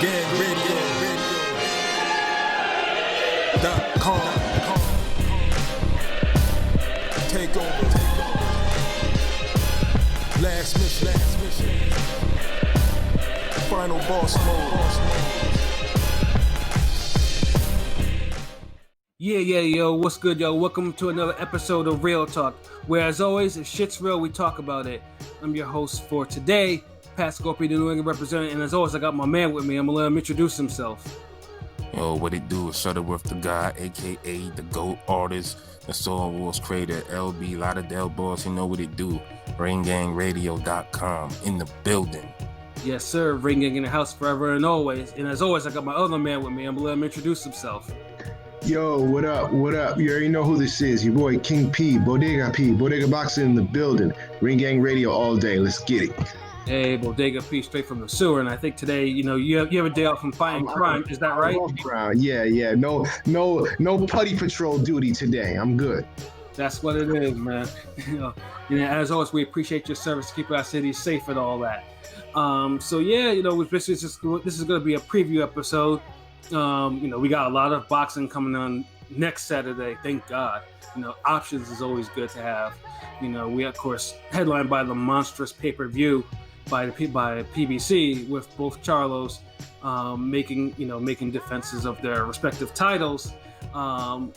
RingGangRadio.com. Take over. Last mission. Final boss mode. Yeah, yo, what's good, yo? Welcome to another episode of Real Talk, where as always, if shit's real, we talk about it. I'm your host for today, Pat Scorpio, the New England representative, and as always, I got my man with me. I'm gonna let him introduce himself. Yo, what it do is Shutterworth the guy, aka the GOAT artist, the Star Wars creator, LB Lauderdale boss. You know what it do. RingGangRadio.com in the building. Yes, sir. Ring Gang in the house forever and always. And as always, I got my other man with me. I'm gonna let him introduce himself. Yo, what up? You already know who this is. Your boy King P, Bodega Boxing in the building. Ring Gang Radio all day. Let's get it. Hey, Bodega P, straight from the sewer. And I think today, you have a day off from fighting crime. Is that right? Yeah. No putty patrol duty today. I'm good. That's what it is, man. As always, we appreciate your service to keep our city safe and all that. This is going to be a preview episode. We got a lot of boxing coming on next Saturday. Thank God. Options is always good to have. We of course headlined by the monstrous pay-per-view by PBC with both Charlos making defenses of their respective titles. And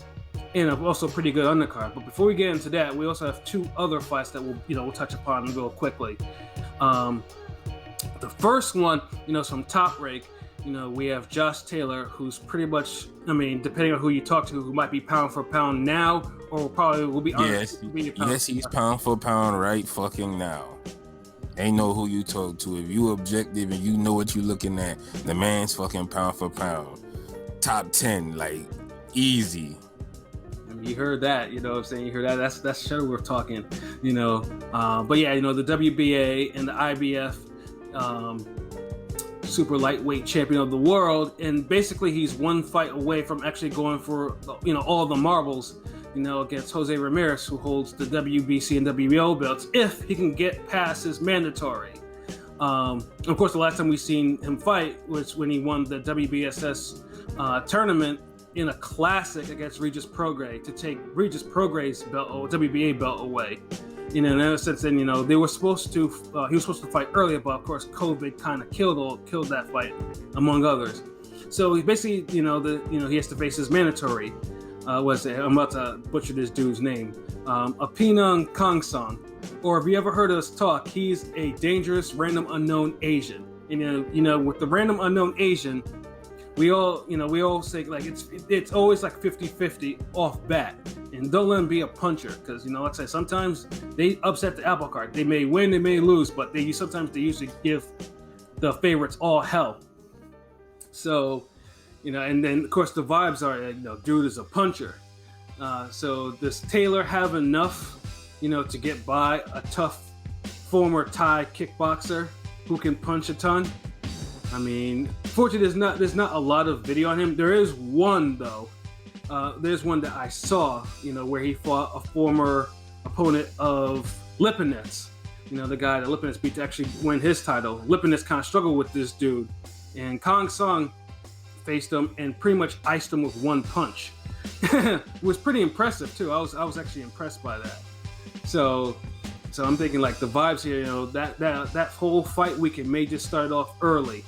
also pretty good undercard. But before we get into that, we also have two other fights that we'll touch upon real quickly. The first one, is from Top Rank. We have Josh Taylor, who's pretty much, depending on who you talk to, who might be pound for pound now, or probably will be honest. Yes, he's pound for pound right fucking now. Ain't know who you talk to. If you objective and you know what you looking at, the man's fucking pound for pound. Top 10, like, easy. You heard that, you know what I'm saying? You heard that. That's Shutterworth talking, But yeah, the WBA and the IBF super lightweight champion of the world, and basically he's one fight away from actually going for all the marbles, against Jose Ramirez, who holds the WBC and WBO belts, if he can get past his mandatory. Of course, the last time we seen him fight was when he won the WBSS tournament in a classic against Regis Prograis to take Regis Prograis' belt or WBA belt away. In a sense, then they were supposed to. He was supposed to fight earlier, but of course, COVID kind of killed that fight, among others. So he basically, he has to face his mandatory. I'm about to butcher this dude's name. Apinun Khongsong, or have you ever heard us talk? He's a dangerous random unknown Asian. With the random unknown Asian, we all say like it's always like 50-50 off bat. And don't let them be a puncher, because like I say, sometimes they upset the apple cart. They may win, they may lose, but they usually give the favorites all hell. So, and then of course the vibes are, dude is a puncher. So does Taylor have enough, to get by a tough former Thai kickboxer who can punch a ton? Fortunately, there's not a lot of video on him. There is one though. There's one that I saw, where he fought a former opponent of Lipinets. The guy that Lipinets beat to actually win his title. Lipinets kind of struggled with this dude, and Khongsong faced him and pretty much iced him with one punch. It was pretty impressive too. I was actually impressed by that. So I'm thinking like the vibes here, that whole fight weekend may just start off early.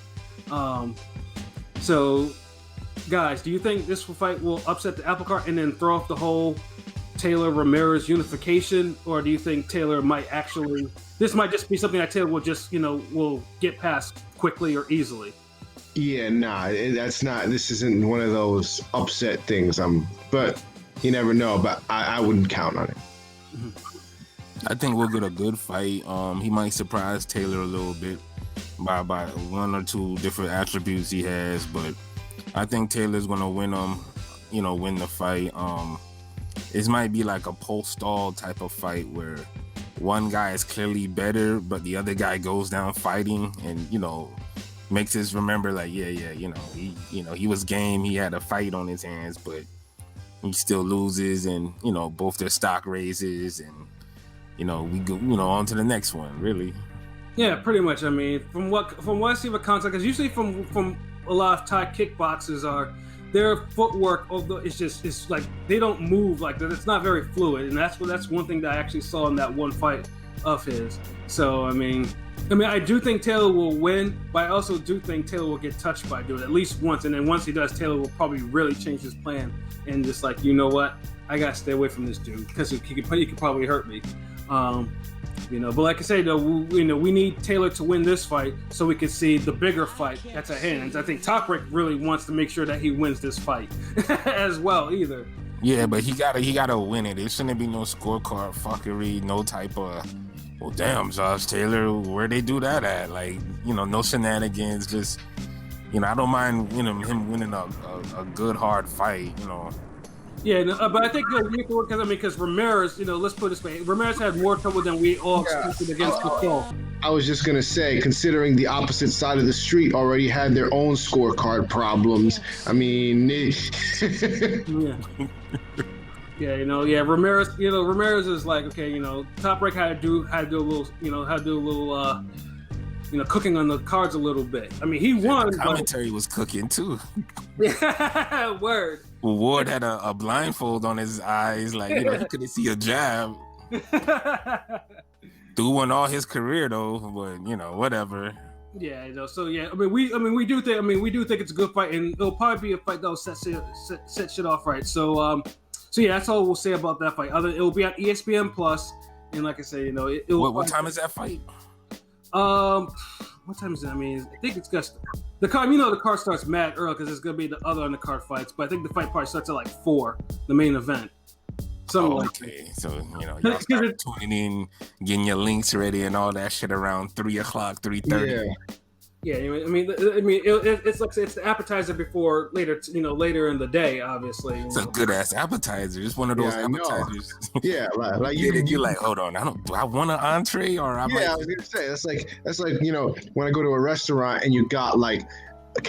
Guys, do you think this fight will upset the apple cart and then throw off the whole Taylor-Ramirez unification? Or do you think Taylor this might just be something that Taylor will just, will get past quickly or easily? Yeah, this isn't one of those upset things. But you never know, but I wouldn't count on it. I think we'll get a good fight. He might surprise Taylor a little bit by one or two different attributes he has, but I think Taylor's gonna win win the fight. It might be like a post-stall type of fight where one guy is clearly better, but the other guy goes down fighting and makes us remember like he was game. He had a fight on his hands, but he still loses, and both their stock raises, and we go on to the next one. Really. Yeah, pretty much. From what I see with Khongsong, because usually from a lot of Thai kickboxers are, their footwork, although it's like they don't move like that. It's not very fluid, and that's one thing that I actually saw in that one fight of his. So I mean, I do think Taylor will win, but I also do think Taylor will get touched by it at least once, and then once he does, Taylor will probably really change his plan and just like, you know what, I gotta stay away from this dude because he could probably hurt me. But like I say, though, we need Taylor to win this fight so we can see the bigger fight that's at hand. And I think Top Rank really wants to make sure that he wins this fight as well, either. Yeah, but he gotta win it. There shouldn't be no scorecard fuckery, no type of, well, damn, Josh Taylor, where they do that at? Like, no shenanigans. Just, I don't mind him winning a good hard fight. Yeah, but I think because Ramirez, let's put it this way, Ramirez had more trouble than we all expected against Castell. I was just gonna say, considering the opposite side of the street already had their own scorecard problems. I mean, Ramirez is like, okay, Top Rank had to do a little, cooking on the cards a little bit. I mean, he won. The commentary was cooking too. Yeah, word. Ward had a blindfold on his eyes, like he couldn't see a jab. Threw one all his career though, but whatever. Yeah, so yeah, we do think it's a good fight, and it'll probably be a fight that'll set shit off right. So yeah, that's all we'll say about that fight. It'll be on ESPN Plus, and like I say, what time is that fight? What time is it? I mean, I think it's just the card. The card starts mad early because it's gonna be the other undercard fights. But I think the fight probably starts at like 4, the main event. Okay, so y'all start tuning in, getting your links ready and all that shit around 3:00, 3:30. Yeah, it's like it's the appetizer before later in the day. Obviously, it's a good ass appetizer. It's one of those appetizers. Yeah, like you're like, hold on, do I want an entree or I I was gonna say that's like when I go to a restaurant and you got like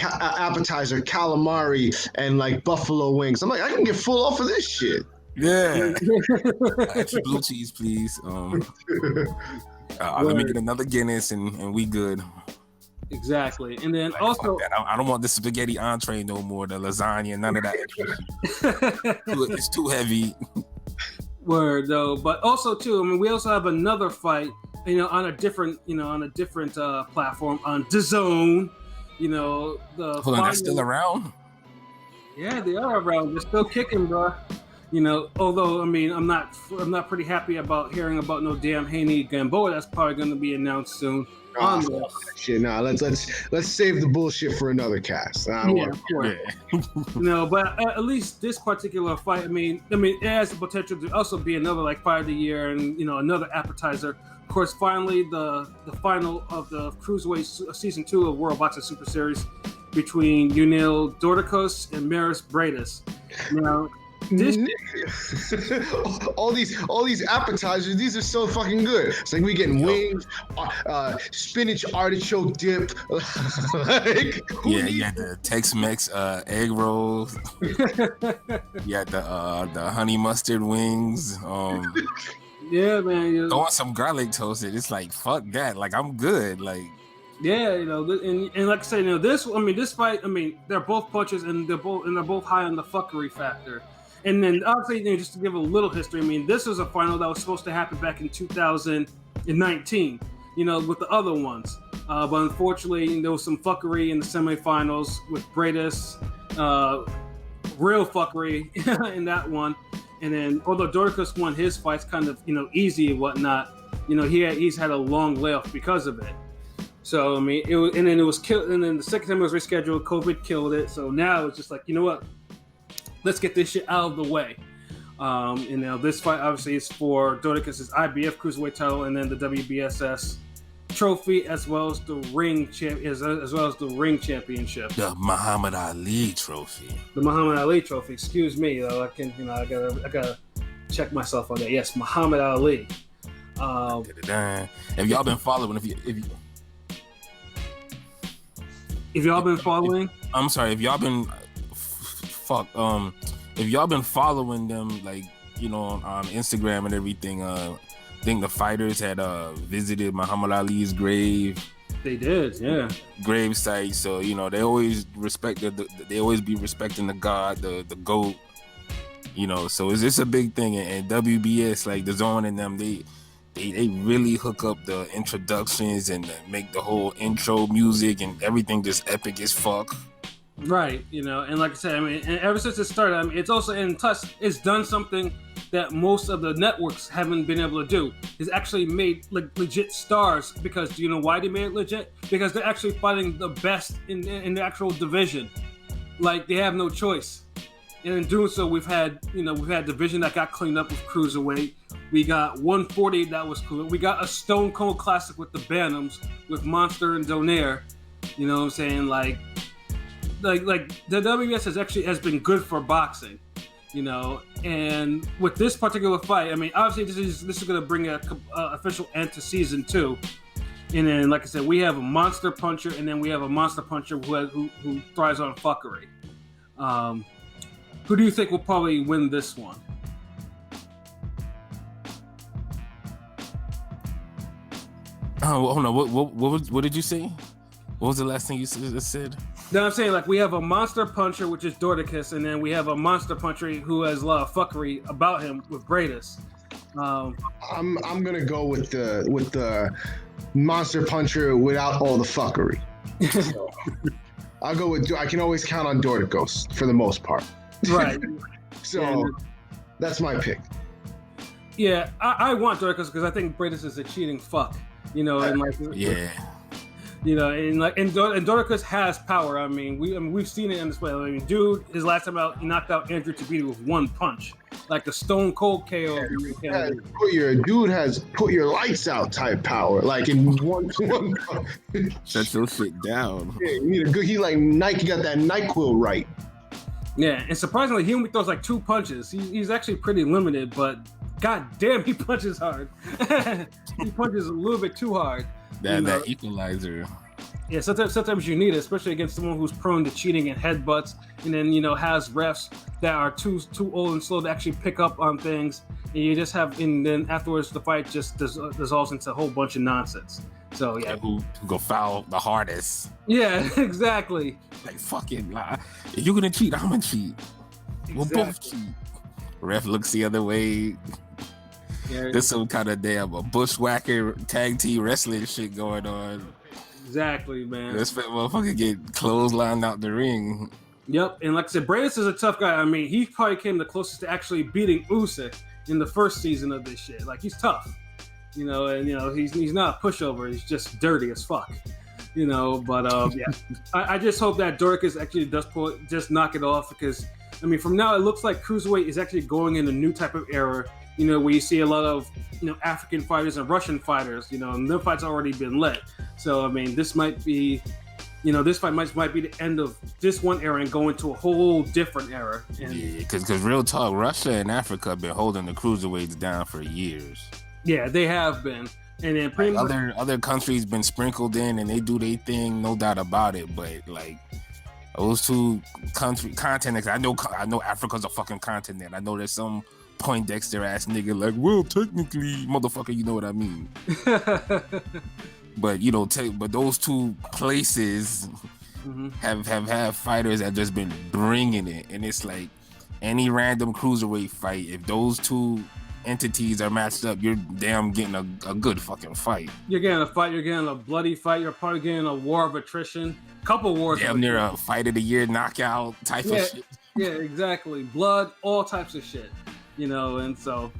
appetizer, calamari, and like buffalo wings. I'm like, I can get full off of this shit. Yeah. Extra blue cheese, please. Let me get another Guinness and we good. Exactly, and then also I don't want the spaghetti entree no more. The lasagna, none of that extra. It's too heavy. Word though, but also too. We also have another fight. On a different platform on DAZN. Hold on, that's still around. Yeah, they are around. They're still kicking, bro. Although I'm not pretty happy about hearing about no damn Haney Gamboa. That's probably going to be announced soon. Shit, let's save the bullshit for another cast. But at least this particular fight, it has the potential to also be another like fight of the year and another appetizer. Of course, finally the final of the Cruiserweight season 2 of World Boxing Super Series between Yuniel Dorticos-Mairis Breidis. all these appetizers, these are so fucking good. It's like we getting wings, spinach artichoke dip. You had the Tex-Mex egg rolls. You had the honey mustard wings. Yeah, man. Throwing some garlic toasted. It's like fuck that. Like I'm good. Like. Yeah, and like I say, this fight. They're both punches, and they're both high on the fuckery factor. And then obviously, just to give a little history, this was a final that was supposed to happen back in 2019, with the other ones. But unfortunately, there was some fuckery in the semifinals with Breidis, real fuckery in that one. And then, although Dorticos won his fights kind of, easy and whatnot, he's had a long layoff because of it. So, it was killed. And then the second time it was rescheduled, COVID killed it. So now it's just like, you know what? Let's get this shit out of the way. And now this fight obviously is for Dorticos' IBF Cruiserweight title, and then the WBSS trophy, as well as the ring championship. The Muhammad Ali trophy. The Muhammad Ali trophy. Excuse me, though. I gotta check myself on that. Yes, Muhammad Ali. Have y'all been following? If y'all been following, I'm sorry. If y'all been if y'all been following them, like on Instagram and everything, I think the fighters had visited Muhammad Ali's grave They did, yeah. grave site. So they always they always be respecting the god, the goat. So it's a big thing, and WBS, like the Zone and them, they really hook up the introductions and make the whole intro music and everything just epic as fuck. Right, and like I said, I mean, and ever since it started, I mean, it's also it's done something that most of the networks haven't been able to do. It's actually made legit stars, because do you know why they made it legit? Because they're actually fighting the best in the actual division. Like, they have no choice. And in doing so, we've had division that got cleaned up with Cruiserweight. We got 140 that was cool. We got a Stone Cold Classic with the Bantams, with Monster and Donaire. You know what I'm saying? Like the WBS has been good for boxing, and with this particular fight, I mean, obviously this is going to bring a official end to season 2. And then, like I said, we have a monster puncher, and then we have a monster puncher who thrives on fuckery. Who do you think will probably win this one? Oh no! What did you say? What was the last thing you said? No, I'm saying, like, we have a monster puncher, which is Dorticos, and then we have a monster puncher who has a lot of fuckery about him with Breidis. I'm gonna go with the monster puncher without all the fuckery. So, I'll go with. I can always count on Dorticos for the most part. Right. So that's my pick. Yeah, I want Dorticos because I think Breidis is a cheating fuck. And like, yeah. And Dorticos has power. I mean, we've seen it in display. I mean, dude, his last time out, he knocked out Andrew Tabiti with one punch, like the Stone Cold KO. Dude has put your lights out type power, like in one. Shut your shit down. Yeah, you need a good. He like Nike got that NyQuil right. Yeah, and surprisingly, he only throws like 2 punches. He's actually pretty limited, but god damn, he punches hard. He punches a little bit too hard. That equalizer. Yeah, sometimes you need it, especially against someone who's prone to cheating and headbutts, and then has refs that are too old and slow to actually pick up on things, and you just have, and then afterwards the fight just dissolves into a whole bunch of nonsense. So yeah, who go foul the hardest? Yeah, exactly. Like, fucking lie. If you're gonna cheat, I'm gonna cheat. Exactly. We'll both cheat. Ref looks the other way. Yeah. There's some kind of damn a bushwhacker tag team wrestling shit going on. Exactly, man. This motherfucker get clotheslined out the ring. Yep, and like I said, Breidis is a tough guy. I mean, he probably came the closest to actually beating Usyk in the first season of this shit. Like, he's tough, and he's not a pushover. He's just dirty as fuck, But yeah, I just hope that Dorticos actually does just knock it off, because I mean, from now it looks like Cruiserweight is actually going in a new type of era. Where you see a lot of, African fighters and Russian fighters, and their fights already been lit. So, I mean, this might be, this fight might be the end of this one era and go into a whole different era. And, yeah, because real talk, Russia and Africa have been holding the cruiserweights down for years. Yeah, they have been. And then pretty much other countries been sprinkled in and they do their thing, no doubt about it. But like those two continents, I know Africa's a fucking continent. I know there's some Poindexter ass nigga like, well, technically, motherfucker, you know what I mean. But but those two places have had fighters that just been bringing it, and it's like any random cruiserweight fight, if those two entities are matched up, you're damn getting a good fucking fight. You're getting a fight. You're getting a bloody fight. You're probably getting a war of attrition. Couple wars. Damn near a fight of the year knockout type of shit. Yeah, exactly. Blood, all types of shit. And so,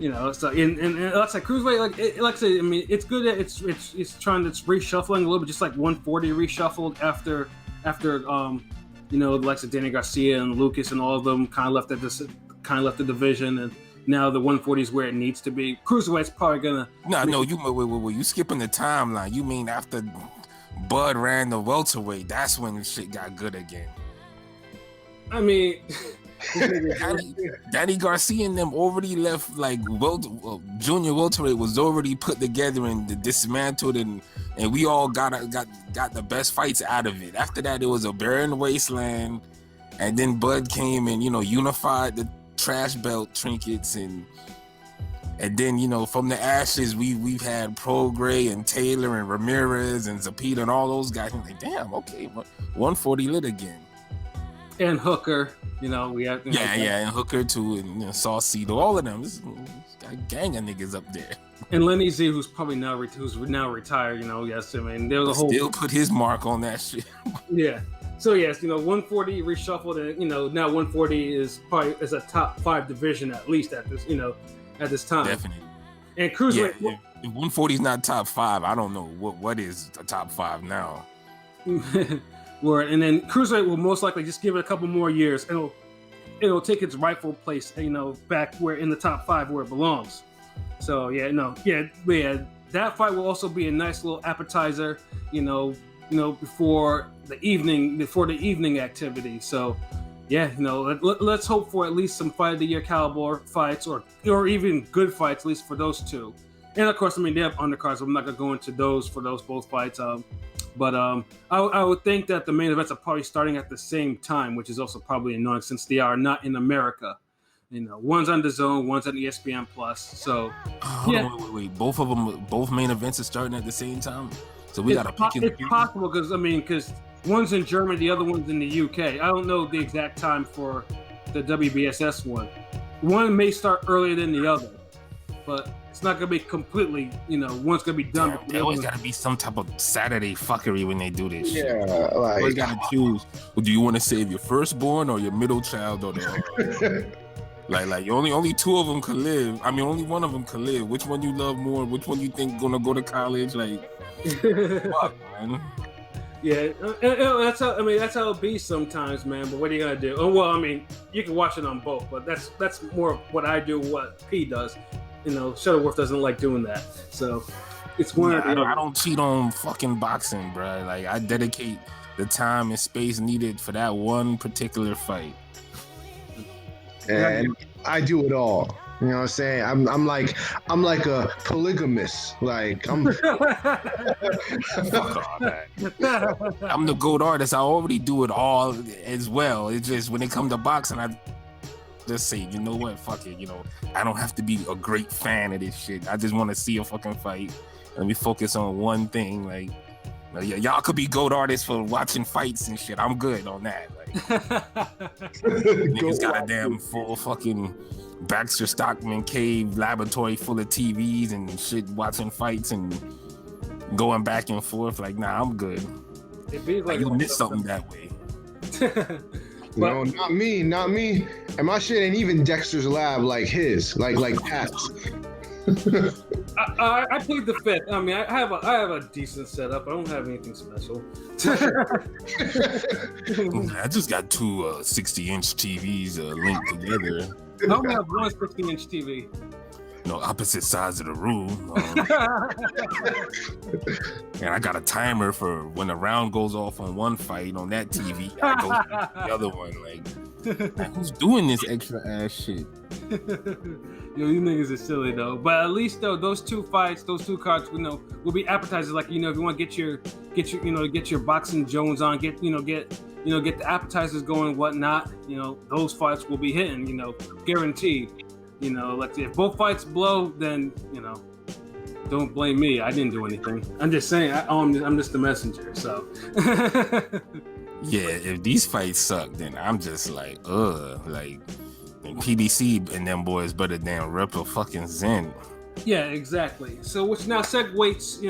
and like I said, Cruiserweight, like I said, I mean, it's good that it's reshuffling a little bit, just like 140 reshuffled after like I said, Danny Garcia and Lucas and all of them kind of left the division, and now the 140 is where it needs to be. Cruiserweight's probably gonna. No, you skipping the timeline. You mean after Bud ran the welterweight? That's when shit got good again. I mean. Danny Garcia and them already left, like, junior welterweight was already put together and dismantled, and we all got the best fights out of it. After that, it was a barren wasteland, and then Bud came and unified the trash belt trinkets, and And then, you know, from the ashes, we've had Prograis and Taylor and Ramirez and Zepeda and all those guys. I'm like, damn, okay, 140 lit again. And Hooker, you know, we have and Hooker too, and you know, Saucedo, all of them. There's a gang of niggas up there. And Lenny Z, who's probably now retired. You know, yes, I mean, there was a whole still put his mark on that shit. Yeah. So yes, you know, 140 reshuffled, and you know, now 140 is probably a top 5 division at least at this, you know, at this time. Definitely. And Cruiserweight. Yeah, if 140 is not top 5, I don't know what is the top 5 now. And then Cruiserweight will most likely just give it a couple more years, and it'll take its rightful place, you know, back where in the top 5 where it belongs. So that fight will also be a nice little appetizer, you know, before the evening activity. So, yeah, you know, let's hope for at least some fight of the year caliber fights, or even good fights, at least for those two. And of course, I mean, they have undercards. I'm not gonna go into those for those both fights. But I would think that the main events are probably starting at the same time, which is also probably annoying since they are not in America. You know, one's on DAZN, one's on ESPN Plus. So, wait. Both main events are starting at the same time. So we got to pick. It's possible because one's in Germany, the other one's in the UK. I don't know the exact time for the WBSS one. One may start earlier than the other, but it's not gonna be completely. You know, one's gonna be done. There always got to be some type of Saturday fuckery when they do this. Yeah, shit. like you got to choose. Well, do you want to save your firstborn or your middle child or the? Like only 2 of them could live. I mean, only one of them could live. Which one you love more? Which one you think gonna go to college? Like, fuck, man. Yeah, that's how it be sometimes, man. But what are you gonna do? Oh well, I mean, you can watch it on both, but that's more what I do. What P does, you know. Shuttleworth doesn't like doing that, so it's one. I don't cheat on fucking boxing, bro. Like I dedicate the time and space needed for that one particular fight. And I do it all. You know what I'm saying? I'm like a polygamist. Like I'm Fuck all that. I'm the GOAT artist. I already do it all as well. It's just when it comes to boxing, I just say, you know what? Fuck it. You know, I don't have to be a great fan of this shit. I just want to see a fucking fight. Let me focus on one thing. Like, y'all could be GOAT artists for watching fights and shit. I'm good on that. Like, niggas got a damn full fucking Baxter Stockman cave laboratory full of TVs and shit, watching fights and going back and forth. Like, nah, I'm good. It be like you missed something that way. No, not me. And my shit ain't even Dexter's lab like his, like Pat's. I plead the fifth. I mean, I have a decent setup. I don't have anything special. I just got 2 60-inch TVs linked together. I don't have one 60-inch TV. No, opposite sides of the room. And I got a timer for when the round goes off on one fight on that TV. I go to the other one. Like, who's doing this extra ass shit? Yo, you niggas are silly though. But at least though, those 2 fights, those 2 cards, will be appetizers. Like, you know, if you want to get your boxing Jones on, get the appetizers going and whatnot. You know, those fights will be hitting. You know, guaranteed. You know, like if both fights blow, then you know, don't blame me. I didn't do anything. I'm just saying. I'm just the messenger. So. Yeah, if these fights suck, then I'm just like, like. PBC and them boys better than rep a fucking Zen. Yeah, exactly. So which now segues